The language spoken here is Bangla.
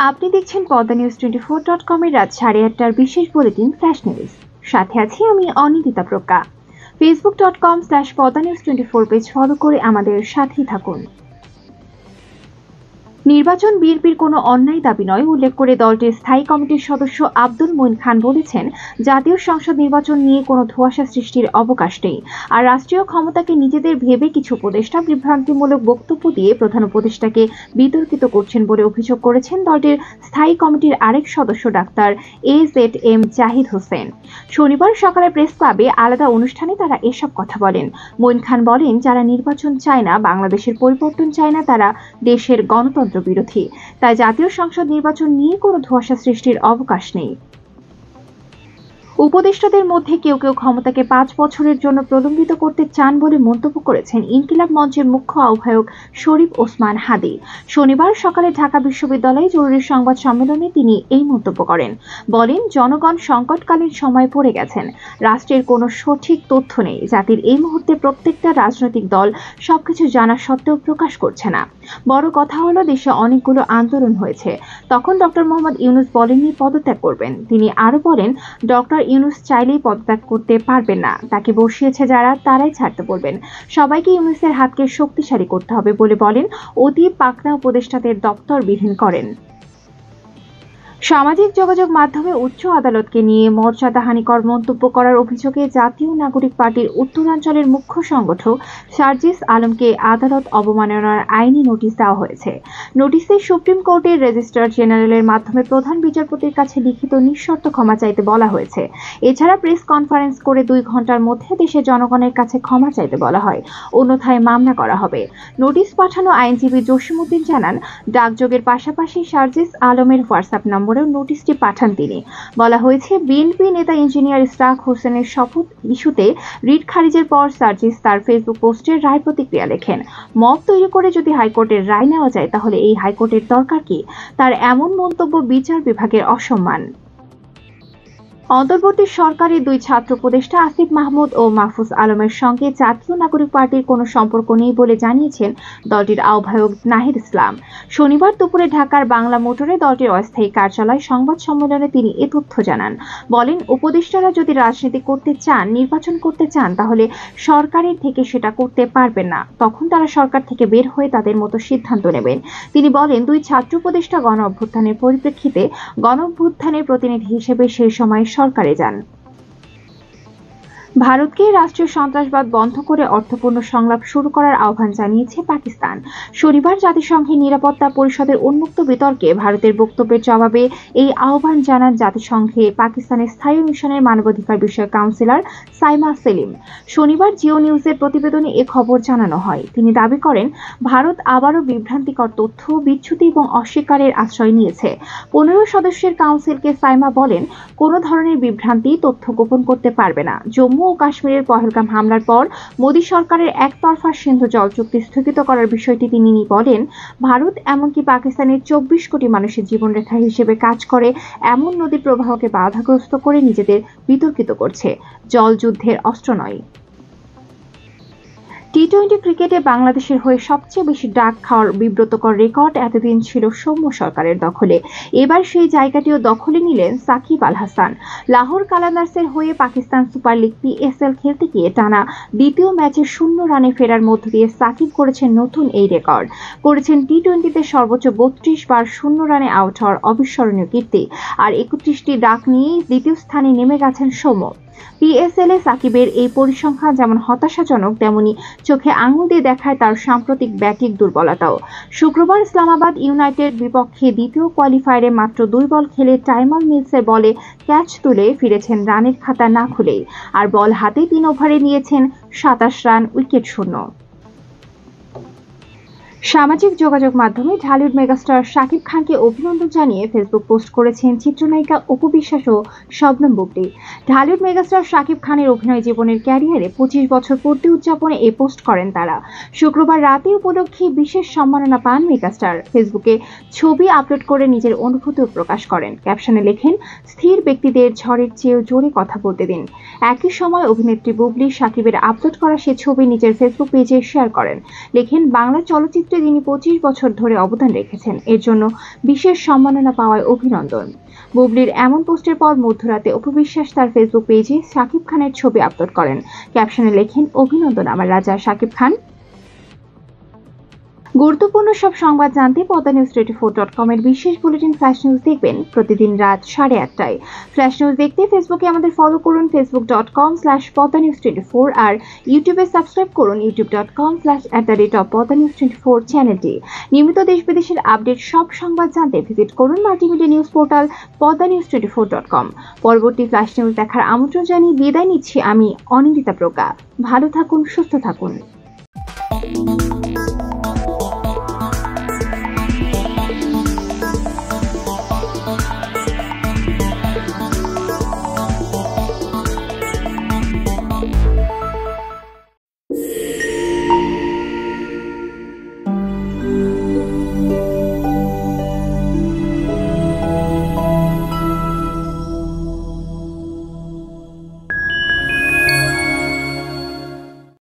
আপনি দেখছেন পদ্মা নিউজ 24.com এর রাত 8:30টার বিশেষ বুলেটিন ফ্ল্যাশ নিউজ। সাথে আছি আমি অনিন্দিতা প্রজ্ঞা। facebook.com/poddanews24 পেজ ফলো করে আমাদের সাথেই থাকুন। নির্বাচন বিএনপির কোনো অন্যায় দাবি নয় উল্লেখ করে দলটির স্থায়ী কমিটির সদস্য আব্দুল মঈন খান বলেছেন, জাতীয় সংসদ নির্বাচন নিয়ে কোনো ধোঁয়াশা সৃষ্টির অবকাশ নেই। আর রাষ্ট্রীয় ক্ষমতাকে নিজেদের ভেবে কিছু উপদেষ্টা বিভ্রান্তিমূলক বক্তব্য দিয়ে প্রধান উপদেষ্টাকে বিতর্কিত করছেন বলে অভিযোগ করেছেন দলটির স্থায়ী কমিটির আরেক সদস্য ডাক্তার AZM জাহিদ হোসেন। শনিবার সকালে প্রেস ক্লাবে আলাদা অনুষ্ঠানে তারা এসব কথা বলেন। মঈন খান বলেন, যারা নির্বাচন চায় না, বাংলাদেশের পরিবর্তন চায় না, তারা দেশের গণতন্ত্র বিরোধী। তাই জাতীয় সংসদ নির্বাচন নিয়ে কোনো ধোঁয়াশা সৃষ্টির অবকাশ নেই। উপদেষ্টাদের মধ্যে কেউ কেউ ক্ষমতাকে 5 বছরের জন্য প্রলম্বিত করতে চান বলে মন্তব্য করেছেন ইনকিলাব মঞ্চের মুখ্য আহ্বায়ক শরীফ ওসমান হাদি। শনিবার সকালে ঢাকা বিশ্ববিদ্যালয়ে জরুরি সংবাদ সম্মেলনে তিনি এই মন্তব্য করেন। বলেন, জনগণ সংকটকালীন সময়ে পড়ে গেছেন। রাষ্ট্রের কোনো সঠিক তথ্য নেই। জাতির এই মুহূর্তে প্রত্যেকটা রাজনৈতিক দল সবকিছু জানা সত্ত্বেও প্রকাশ করছে না। বড় কথা হলো, দেশে অনেকগুলো আন্দোলন হয়েছে। তখন ডক্টর মোহাম্মদ ইউনূস বলেননি পদত্যাগ করবেন। তিনি আরো বলেন, ডক্টর ইউনূস চাইলেই পদত্যাগ করতে পারবেন না। তাকে বসিয়েছে যারা, তারাই ছাড়তে বলবেন। সবাইকে ইউনূসের হাতকে শক্তিশালী করতে হবে বলে বলেন। অতি পাকনা উপদেষ্টাদের দপ্তর বিহীন করেন। সামাজিক যোগাযোগ মাধ্যমে উচ্চ আদালতকে নিয়ে মর্যাদাহানিকর মন্তব্য করার অভিযোগে জাতীয় নাগরিক পার্টির উত্তরাঞ্চলের মুখ্য সংগঠক সার্জিস আলমকে আদালত অবমাননার আইনি নোটিশ দেওয়া হয়েছে। নোটিশে সুপ্রিম কোর্টের রেজিস্ট্রার জেনারেলের মাধ্যমে প্রধান বিচারপতির কাছে লিখিত নিঃশর্ত ক্ষমা চাইতে বলা হয়েছে। এছাড়া প্রেস কনফারেন্স করে 2 ঘন্টার মধ্যে দেশের জনগণের কাছে ক্ষমা চাইতে বলা হয়, অন্যথায় মামলা করা হবে। নোটিশ পাঠানো আইনজীবী জসিমউদ্দিন জানান, ডাকযোগের পাশাপাশি সার্জিস আলমের হোয়াটসঅ্যাপ নম্বরেও নোটিশটি পাঠান তিনি। বলা হয়েছে, বিএনপি নেতা ইঞ্জিনিয়ার ইশরাক হোসেনের শপথ ইস্যুতে রিট খারিজের পর সার্জিস তার ফেসবুক পোস্টে রায় প্রতিক্রিয়া লেখেন। মব তৈরি করে যদি হাইকোর্টের রায় নেওয়া যায়, তাহলে এই হাইকোর্টের দরকার কি? তার এমন মন্তব্য বিচার বিভাগের অসম্মান। অন্তর্বর্তী সরকারের 2 ছাত্র উপদেষ্টা আসিফ মাহমুদ ও মাহফুজ আলমের সঙ্গে জাতীয় নাগরিক পার্টির কোনো সম্পর্ক নেই বলে জানিয়েছেন দলটির আহ্বায়ক নাহিদ ইসলাম। শনিবার দুপুরে ঢাকার বাংলা মোটরে দলটির অস্থায়ী কার্যালয়ে সংবাদ সম্মেলনে তিনি এ তথ্য জানান। বলেন, উপদেষ্টারা যদি রাজনীতি করতে চান, নির্বাচন করতে চান, তাহলে সরকারের থেকে সেটা করতে পারবেন না। তখন তারা সরকার থেকে বের হয়ে তাদের মতো সিদ্ধান্ত নেবেন। তিনি বলেন, 2 ছাত্র উপদেষ্টা গণ অভ্যুত্থানের পরিপ্রেক্ষিতে গণ অভ্যুত্থানের প্রতিনিধি হিসেবে সেই সময় সরকারে যান। ভারতকে রাষ্ট্রীয় সন্ত্রাসবাদ বন্ধ করে অর্থপূর্ণ সংলাপ শুরু করার আহ্বান জানিয়েছে পাকিস্তান। শনিবার জাতিসংঘের নিরাপত্তা পরিষদের উন্মুক্ত বিতর্কে ভারতের বক্তব্যের জবাবে এই আহ্বান জানান জাতিসংঘে পাকিস্তানের স্থায়ী মিশনের মানবাধিকার বিষয়ক কাউন্সিলর সাইমা সেলিম। শনিবার জিও নিউজের প্রতিবেদনে এ খবর জানানো হয়। তিনি দাবি করেন, ভারত আবারও বিভ্রান্তিকর তথ্য, বিচ্যুতি এবং অস্বীকারের আশ্রয় নিয়েছে। 15 সদস্যের কাউন্সিলকে সাইমা বলেন, কোনো ধরনের বিভ্রান্তি, তথ্য গোপন করতে পারবে না। জম্মু ও কাশ্মীরের পহেলগাম হামলার পর মোদী সরকারের একতরফা সিন্ধু জল চুক্তি স্থগিত করার বিষয়টি তিনি বলেন, ভারত এমনকি পাকিস্তানের 24 কোটি মানুষের জীবনরেখা হিসেবে কাজ করে এমন নদীর প্রবাহকে বাধাগ্রস্ত করে নিজেদের বিতর্কিত করছে। জল যুদ্ধের অস্ত্র নয়। টি-20 ক্রিকেটে বাংলাদেশের হয়ে সবচেয়ে বেশি ডাক খাওয়ার বিব্রতকর রেকর্ড এতদিন ছিল সৌম্য সরকারের দখলে। এবার সেই জায়গাটিও দখলে নিলেন সাকিব আল হাসান। লাহোর কালান্দার্সের হয়ে পাকিস্তান সুপার লিগ PSL খেলতে গিয়ে টানা দ্বিতীয় ম্যাচে 0 রানে ফেরার মধ্য দিয়ে সাকিব করেছেন নতুন এই রেকর্ড। করেছেন টি-20তে সর্বোচ্চ 32 বার 0 রানে আউট হওয়ার অবিস্মরণীয় কীর্তি। আর 31টি ডাক নিয়েই দ্বিতীয় স্থানে নেমে গেছেন সৌম্য। PSL-এ সাকিবের এই পরিসংখ্যান যেমন হতাশাজনক, তেমনি চোখে আঙুল দিয়ে দেখায় তার সাম্প্রতিক ব্যাটিং দুর্বলতাও। শুক্রবার ইসলামাবাদ ইউনাইটেড বিপক্ষে দ্বিতীয় কোয়ালিফায়ারে মাত্র 2 বল খেলে টাইমাল মিলসের বলে ক্যাচ তুলে ফিরেছেন রানের খাতা না খুলেই। আর বল হাতে 3 ওভারে নিয়েছেন 27 রান, উইকেট শূন্য। সামাজিক যোগাযোগ মাধ্যমে ঢালিউড মেগাস্টার শাকিব খানকে অভিনন্দন জানিয়ে ফেসবুক পোস্ট করেছেন চিত্রনায়িকা অপু বিশ্বাস ও শবনম বুবলী। ঢালিউড মেগাস্টার শাকিব খানের অভিনয় জীবনের ক্যারিয়ারে 25 বছর পূর্তি উদযাপনে এই পোস্ট করেন তারা। শুক্রবার রাতে উপলক্ষে বিশেষ সম্মাননা পান মেগাস্টার। ফেসবুকে ছবি আপলোড করে নিজের অনুভূতি প্রকাশ করেন। ক্যাপশনে লেখেন, স্থির ব্যক্তিদের ঝড়ের চেয়েও জোরে কথা বলতে দিন। একই সময় অভিনেত্রী বুবলী শাকিবের আপলোড করা সে ছবি নিজের ফেসবুক পেজে শেয়ার করেন। লেখেন, বাংলা চলচ্চিত্র চলচ্চিত্রে তিনি 25 বছর ধরে অবদান রেখেছেন। এর জন্য বিশেষ সম্মাননা পাওয়ায় অভিনন্দন। বুবলির এমন পোস্টের পর মধ্যরাতে অপু বিশ্বাস তার ফেসবুক পেজে শাকিব খানের ছবি আপলোড করেন। ক্যাপশনে লেখেন, অভিনন্দন আমার রাজা শাকিব খান। গুরুত্বপূর্ণ সব সংবাদ জানতে PoddaNews24.com এর বিশেষ বুলেটিন ফ্ল্যাশ নিউজ দেখবেন প্রতিদিন রাত 8:30টায়। ফ্ল্যাশ নিউজ দেখতে ফেসবুকে আমাদের ফলো করুন facebook.com/PoddaNews24 আর ইউটিউবে সাবস্ক্রাইব করুন youtube.com/@PoddaNews24 চ্যানেলটি। নিয়মিত দেশ বিদেশের আপডেট সব সংবাদ জানতে ভিজিট করুন মাল্টিমিডিয়া নিউজ পোর্টাল PoddaNews24.com। পরবর্তী ফ্ল্যাশ নিউজ দেখার আমন্ত্রণ জানিয়ে বিদায় নিচ্ছি আমি অনিন্দিতা প্রকা। ভালো থাকুন, সুস্থ থাকুন।